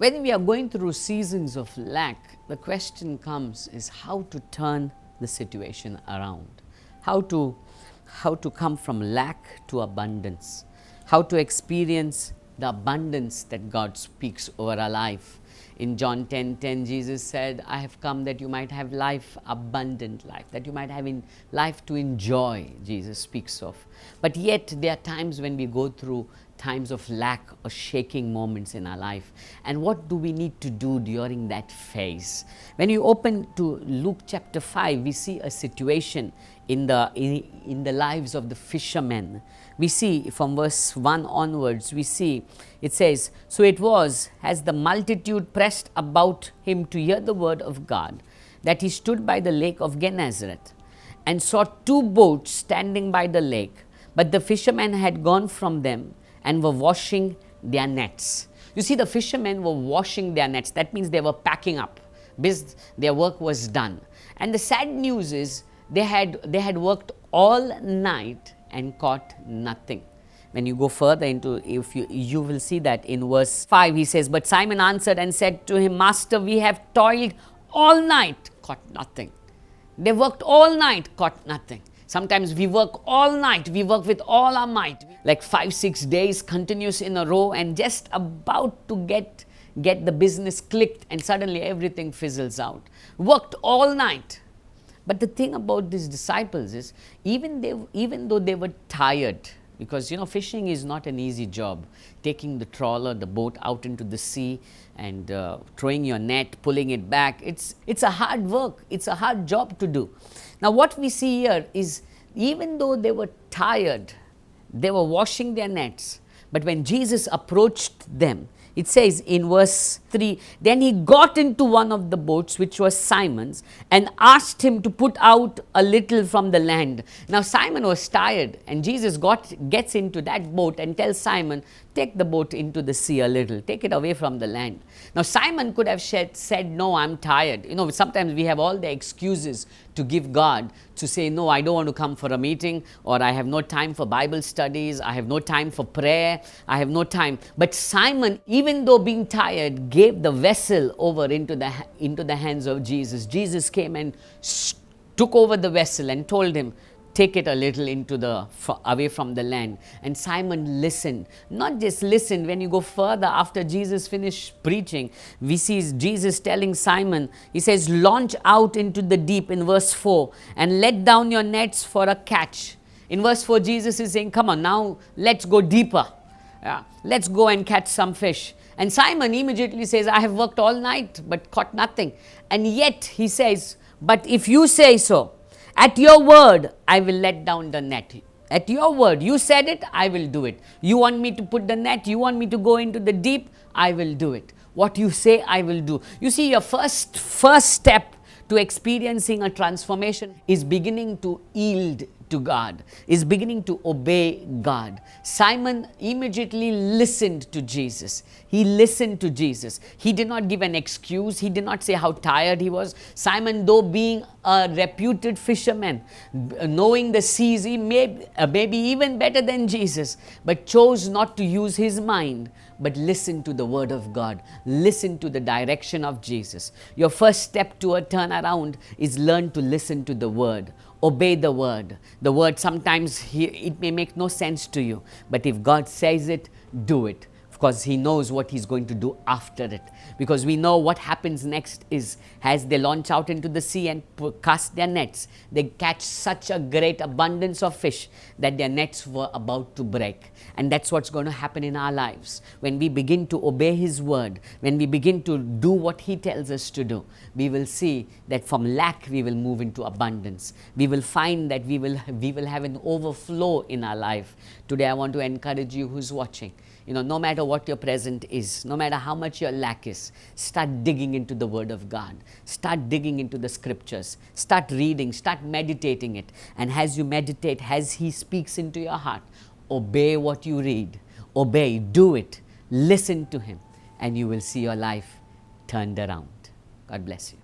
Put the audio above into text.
when we are going through seasons of lack, the question comes is how to turn the situation around, how to come from lack to abundance, how to experience the abundance that God speaks over our life. In John 10:10, Jesus said, I have come that you might have life, abundant life, that you might have in life to enjoy, Jesus speaks of. But yet there are times when we go through times of lack or shaking moments in our life. And what do we need to do during that phase? When you open to Luke chapter 5, we see a situation in the lives of the fishermen. We see from verse 1 onwards, we see it says, so it was as the multitude pressed about him to hear the word of God, that he stood by the lake of Gennesaret and saw two boats standing by the lake, but the fishermen had gone from them and were washing their nets. You see, the fishermen were washing their nets. That means they were packing up because their work was done. And the sad news is they had worked all night and caught nothing. When you go further into, if you will see that in verse 5, he says, but Simon answered and said to him, Master, we have toiled all night, caught nothing. They worked all night, caught nothing. Sometimes we work all night, we work with all our might, like 5-6 days continuous in a row, and just about to get the business clicked, and suddenly everything fizzles out. Worked all night. But the thing about these disciples is, even though they were tired, because fishing is not an easy job. Taking the trawler, the boat out into the sea and throwing your net, pulling it back, it's a hard work, it's a hard job to do. Now what we see here is, even though they were tired, they were washing their nets. But when Jesus approached them, it says in verse 3, then he got into one of the boats, which was Simon's, and asked him to put out a little from the land. Now Simon was tired, and Jesus gets into that boat and tells Simon, take the boat into the sea a little, take it away from the land. Now Simon could have said, no, I'm tired. Sometimes we have all the excuses to give God, to say, no, I don't want to come for a meeting, or I have no time for Bible studies, I have no time for prayer, I have no time. But Simon, even though being tired, gave the vessel over into the hands of Jesus. Jesus came and took over the vessel and told him, take it a little away from the land. And Simon listened. Not just listened. When you go further, after Jesus finished preaching, we see Jesus telling Simon, he says, launch out into the deep in verse 4 and let down your nets for a catch. In verse 4, Jesus is saying, come on, now let's go deeper. Let's go and catch some fish. And Simon immediately says, I have worked all night but caught nothing. And yet he says, but if you say so, at your word, I will let down the net. At your word, you said it, I will do it. You want me to put the net, you want me to go into the deep, I will do it. What you say, I will do. You see, your first step to experiencing a transformation is beginning to yield to God, is beginning to obey God. Simon immediately listened to Jesus. He listened to Jesus. He did not give an excuse. He did not say how tired he was. Simon, though being a reputed fisherman, knowing the seas, he maybe even better than Jesus, but chose not to use his mind, but listen to the word of God. Listen to the direction of Jesus. Your first step to a turnaround is learn to listen to the word. Obey the word. The word sometimes it may make no sense to you, but if God says it, do it. Because he knows what he's going to do after it. Because we know what happens next is, as they launch out into the sea and cast their nets, they catch such a great abundance of fish that their nets were about to break. And that's what's going to happen in our lives. When we begin to obey his word, when we begin to do what he tells us to do, we will see that from lack we will move into abundance. We will find that we will have an overflow in our life. Today I want to encourage you who's watching. No matter what your present is, no matter how much your lack is, start digging into the word of God. Start digging into the scriptures. Start reading, start meditating it. And as you meditate, as he speaks into your heart, obey what you read. Obey, do it, listen to him, and you will see your life turned around. God bless you.